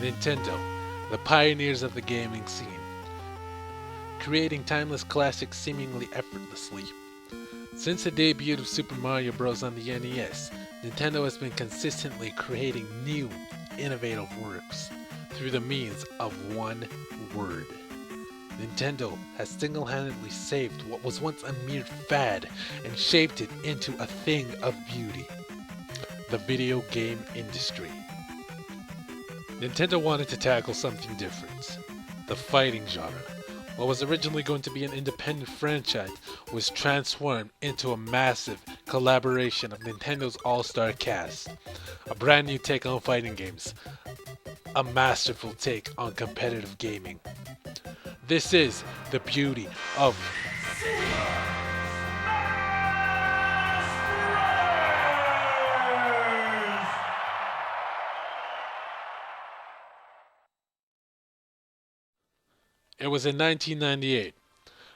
Nintendo, the pioneers of the gaming scene, creating timeless classics seemingly effortlessly. Since the debut of Super Mario Bros. On the NES, Nintendo has been consistently creating new, innovative works through the means of one word. Nintendo has single-handedly saved what was once a mere fad and shaped it into a thing of beauty. The video game industry. Nintendo wanted to tackle something different. The fighting genre. What was originally going to be an independent franchise was transformed into a massive collaboration of Nintendo's all-star cast. A brand new take on fighting games. A masterful take on competitive gaming. This is the beauty of It was in 1998.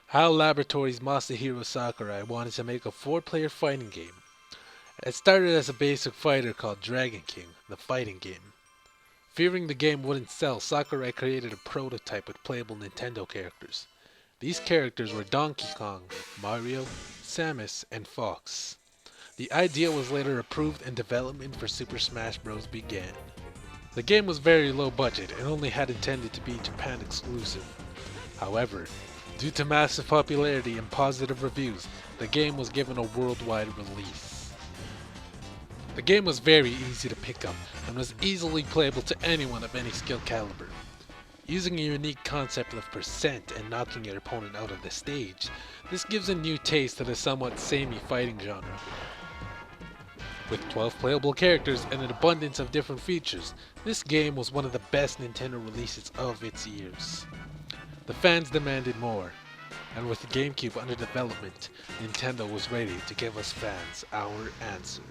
HAL Laboratories' Masahiro Sakurai wanted to make a four-player fighting game. It started as a basic fighter called Dragon King, the fighting game. Fearing the game wouldn't sell, Sakurai created a prototype with playable Nintendo characters. These characters were Donkey Kong, Mario, Samus, and Fox. The idea was later approved and development for Super Smash Bros. Began. The game was very low budget and only had intended to be Japan exclusive. However, due to massive popularity and positive reviews, the game was given a worldwide release. The game was very easy to pick up and was easily playable to anyone of any skill caliber. Using a unique concept of percent and knocking your opponent out of the stage, this gives a new taste to the somewhat samey fighting genre. With 12 playable characters and an abundance of different features, this game was one of the best Nintendo releases of its years. The fans demanded more, and with the GameCube under development, Nintendo was ready to give us fans our answer.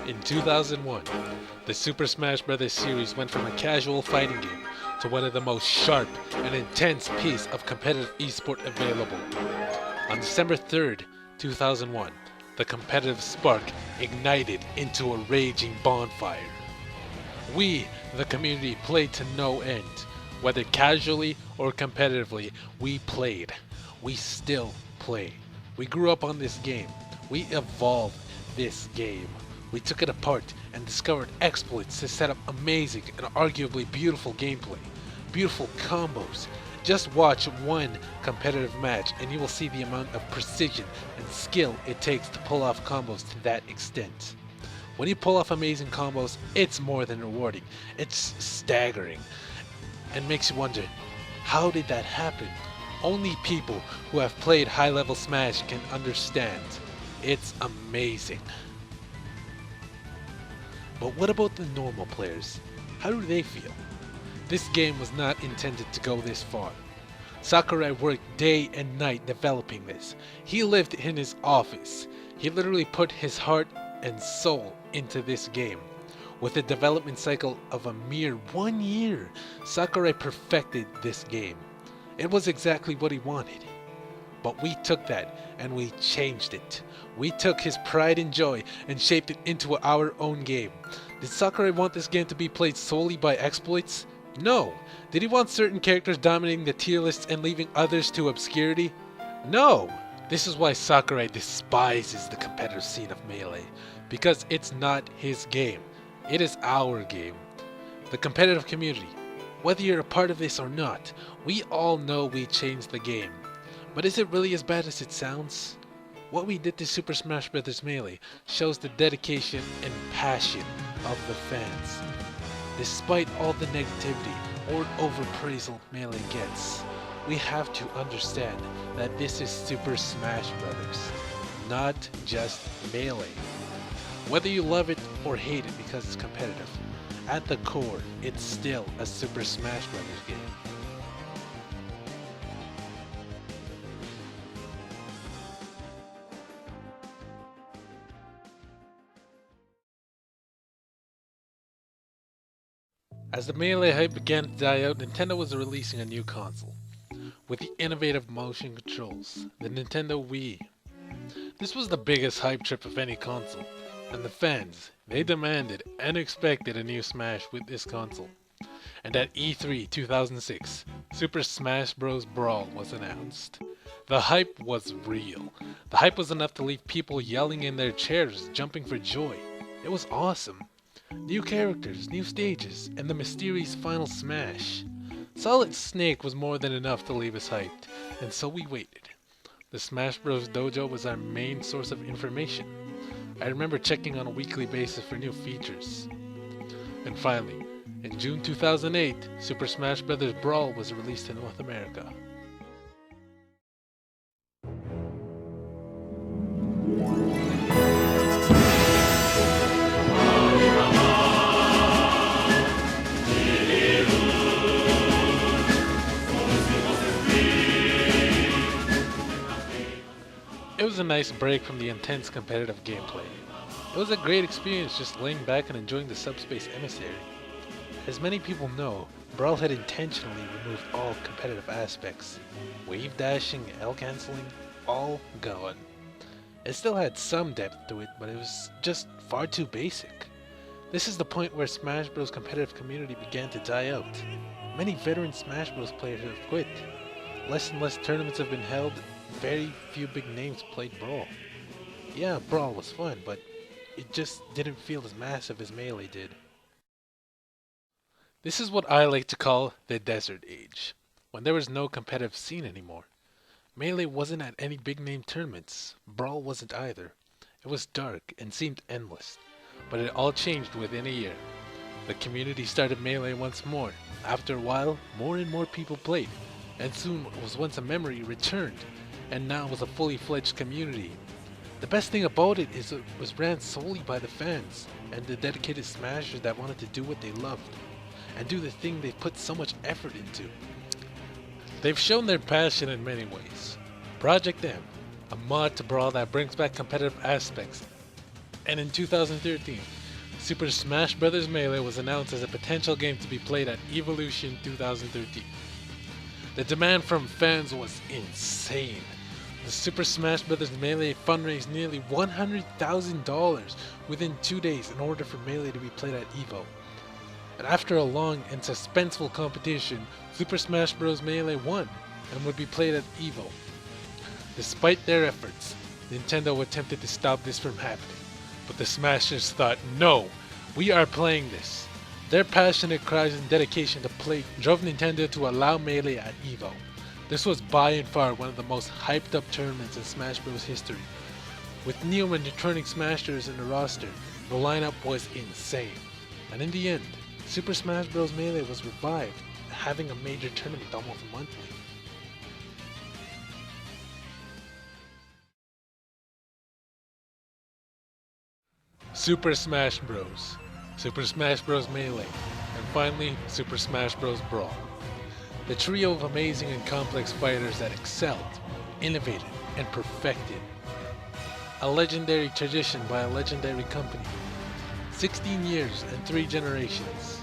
In 2001, the Super Smash Bros. Series went from a casual fighting game to one of the most sharp and intense piece of competitive esport available. On December 3rd, 2001, the competitive spark ignited into a raging bonfire. We, the community, played to no end. Whether casually or competitively, we played. We still play. We grew up on this game. We evolved this game. We took it apart and discovered exploits to set up amazing and arguably beautiful gameplay, beautiful combos. Just watch one competitive match and you will see the amount of precision and skill it takes to pull off combos to that extent. When you pull off amazing combos, it's more than rewarding. It's staggering and makes you wonder, how did that happen? Only people who have played high-level Smash can understand. It's amazing. But what about the normal players? How do they feel? This game was not intended to go this far. Sakurai worked day and night developing this. He lived in his office. He literally put his heart and soul into this game. With a development cycle of a mere 1 year, Sakurai perfected this game. It was exactly what he wanted. But we took that and we changed it. We took his pride and joy and shaped it into our own game. Did Sakurai want this game to be played solely by exploits? No. Did he want certain characters dominating the tier lists and leaving others to obscurity? No. This is why Sakurai despises the competitive scene of Melee. Because it's not his game. It is our game. The competitive community. Whether you're a part of this or not, we all know we changed the game. But is it really as bad as it sounds? What we did to Super Smash Bros. Melee shows the dedication and passion of the fans. Despite all the negativity or overpraisal Melee gets, we have to understand that this is Super Smash Bros., not just Melee. Whether you love it or hate it because it's competitive, at the core, it's still a Super Smash Bros. game. As the Melee hype began to die out, Nintendo was releasing a new console with the innovative motion controls, the Nintendo Wii. This was the biggest hype trip of any console, and the fans, they demanded and expected a new Smash with this console. And at E3 2006, Super Smash Bros. Brawl was announced. The hype was real. The hype was enough to leave people yelling in their chairs, jumping for joy. It was awesome. New characters, new stages, and the mysterious final smash. Solid Snake was more than enough to leave us hyped, and so we waited. The Smash Bros. Dojo was our main source of information. I remember checking on a weekly basis for new features. And finally, in June 2008, Super Smash Bros. Brawl was released in North America. It was a nice break from the intense competitive gameplay. It was a great experience just laying back and enjoying the Subspace Emissary. As many people know, Brawl had intentionally removed all competitive aspects. Wave dashing, L cancelling, all gone. It still had some depth to it, but it was just far too basic. This is the point where Smash Bros. Competitive community began to die out. Many veteran Smash Bros. Players have quit. Less and less tournaments have been held. Very few big names played Brawl. Yeah, Brawl was fun, but it just didn't feel as massive as Melee did. This is what I like to call the Desert Age, when there was no competitive scene anymore. Melee wasn't at any big name tournaments. Brawl wasn't either. It was dark and seemed endless, but it all changed within a year. The community started Melee once more. After a while, more and more people played, and soon what was once a memory returned, and now was a fully fledged community. The best thing about it is it was ran solely by the fans and the dedicated smashers that wanted to do what they loved and do the thing they put so much effort into. They've shown their passion in many ways. Project M, a mod to Brawl that brings back competitive aspects. And in 2013, Super Smash Bros. Melee was announced as a potential game to be played at Evolution 2013. The demand from fans was insane. The Super Smash Bros. Melee fundraised nearly $100,000 within 2 days in order for Melee to be played at EVO. And after a long and suspenseful competition, Super Smash Bros. Melee won and would be played at EVO. Despite their efforts, Nintendo attempted to stop this from happening, but the Smashers thought, no, we are playing this. Their passionate cries and dedication to play drove Nintendo to allow Melee at EVO. This was by and far one of the most hyped up tournaments in Smash Bros. History. With new and returning Smashers in the roster, the lineup was insane. And in the end, Super Smash Bros. Melee was revived, having a major tournament almost monthly. Super Smash Bros., Super Smash Bros. Melee, and finally Super Smash Bros. Brawl. The trio of amazing and complex fighters that excelled, innovated, and perfected. A legendary tradition by a legendary company. 16 years and 3 generations.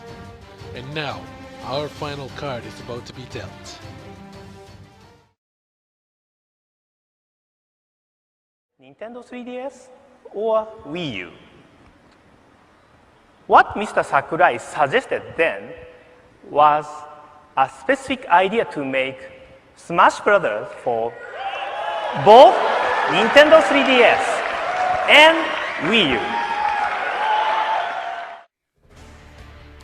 And now, our final card is about to be dealt. Nintendo 3DS or Wii U? What Mr. Sakurai suggested then was a specific idea to make Smash Brothers for both Nintendo 3DS and Wii U.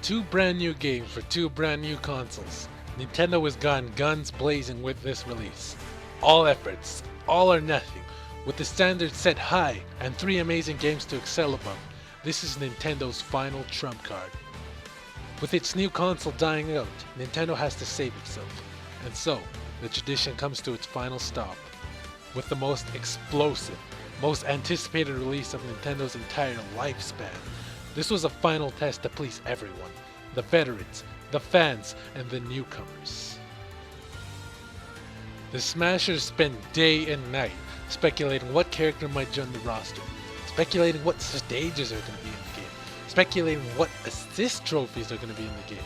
2 brand new games for 2 brand new consoles. Nintendo has gone guns blazing with this release. All efforts, all or nothing, with the standards set high and 3 amazing games to excel above. This is Nintendo's final trump card. With its new console dying out, Nintendo has to save itself. And so, the tradition comes to its final stop. With the most explosive, most anticipated release of Nintendo's entire lifespan. This was a final test to please everyone. The veterans, the fans, and the newcomers. The Smashers spent day and night speculating what character might join the roster, speculating what stages are going to be in the game, speculating what assist trophies are going to be in the game.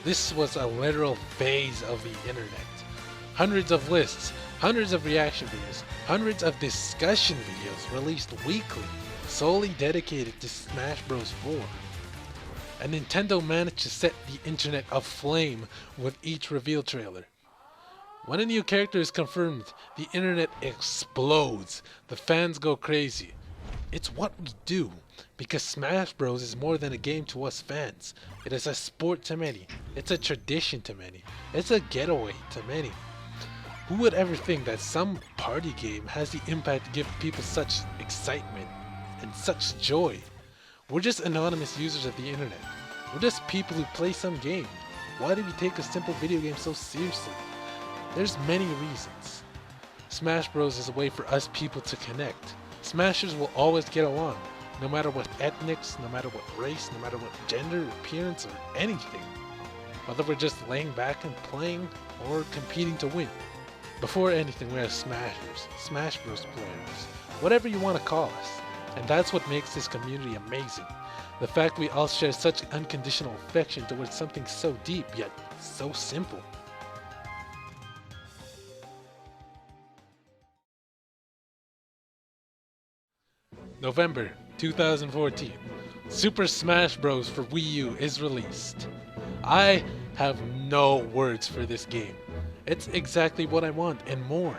This was a literal phase of the internet. Hundreds of lists, hundreds of reaction videos, hundreds of discussion videos released weekly, solely dedicated to Smash Bros. 4. And Nintendo managed to set the internet aflame with each reveal trailer. When a new character is confirmed, the internet explodes. The fans go crazy. It's what we do, because Smash Bros. Is more than a game to us fans. It is a sport to many. It's a tradition to many. It's a getaway to many. Who would ever think that some party game has the impact to give people such excitement and such joy? We're just anonymous users of the internet. We're just people who play some game. Why do we take a simple video game so seriously? There's many reasons. Smash Bros. Is a way for us people to connect. Smashers will always get along, no matter what ethnics, no matter what race, no matter what gender, appearance, or anything. Whether we're just laying back and playing, or competing to win. Before anything, we're Smashers, Smash Bros. Players, whatever you want to call us. And that's what makes this community amazing. The fact we all share such unconditional affection towards something so deep, yet so simple. November 2014, Super Smash Bros. For Wii U is released. I have no words for this game. It's exactly what I want and more.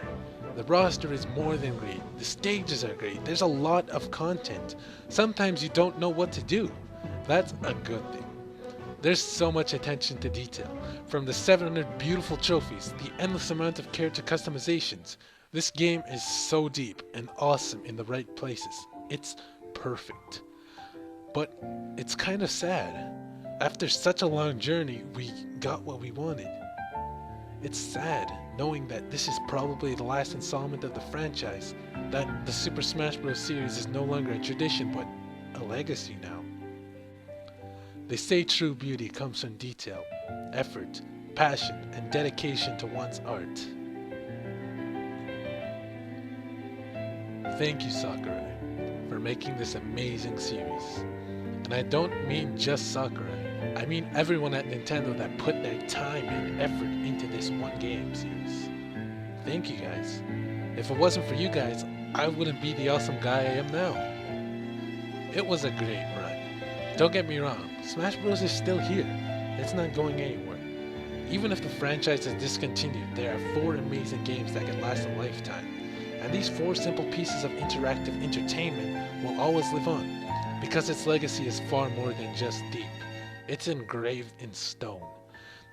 The roster is more than great. The stages are great. There's a lot of content. Sometimes you don't know what to do. That's a good thing. There's so much attention to detail. From the 700 beautiful trophies, the endless amount of character customizations. This game is so deep and awesome in the right places. It's perfect. But it's kind of sad. After such a long journey, we got what we wanted. It's sad knowing that this is probably the last installment of the franchise, that the Super Smash Bros. Series is no longer a tradition but a legacy now. They say true beauty comes from detail, effort, passion, and dedication to one's art. Thank you, Sakurai, for making this amazing series. And I don't mean just Sakurai. I mean everyone at Nintendo that put their time and effort into this one game series. Thank you guys. If it wasn't for you guys, I wouldn't be the awesome guy I am now. It was a great run. Don't get me wrong, Smash Bros. Is still here. It's not going anywhere. Even if the franchise is discontinued, there are 4 amazing games that can last a lifetime. And these 4 simple pieces of interactive entertainment will always live on, because its legacy is far more than just deep. It's engraved in stone.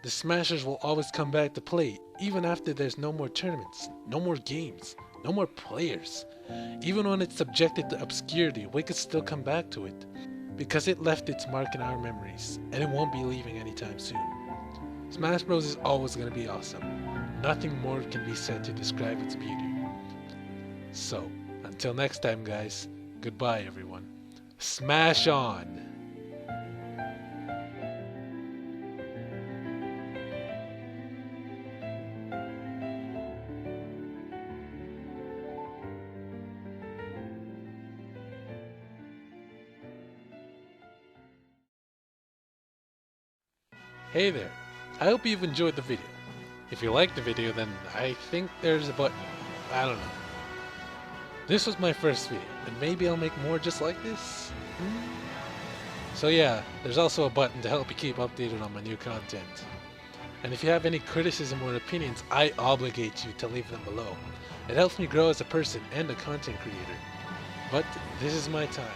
The Smashers will always come back to play, even after there's no more tournaments, no more games, no more players. Even when it's subjected to obscurity, we could still come back to it, because it left its mark in our memories, and it won't be leaving anytime soon. Smash Bros. Is always going to be awesome. Nothing more can be said to describe its beauty. So, until next time guys, goodbye everyone. Smash on! Hey there, I hope you've enjoyed the video. If you liked the video, then I think there's a button. I don't know. This was my first video, and maybe I'll make more just like this? So yeah, there's also a button to help you keep updated on my new content. And if you have any criticism or opinions, I obligate you to leave them below. It helps me grow as a person and a content creator. But this is my time.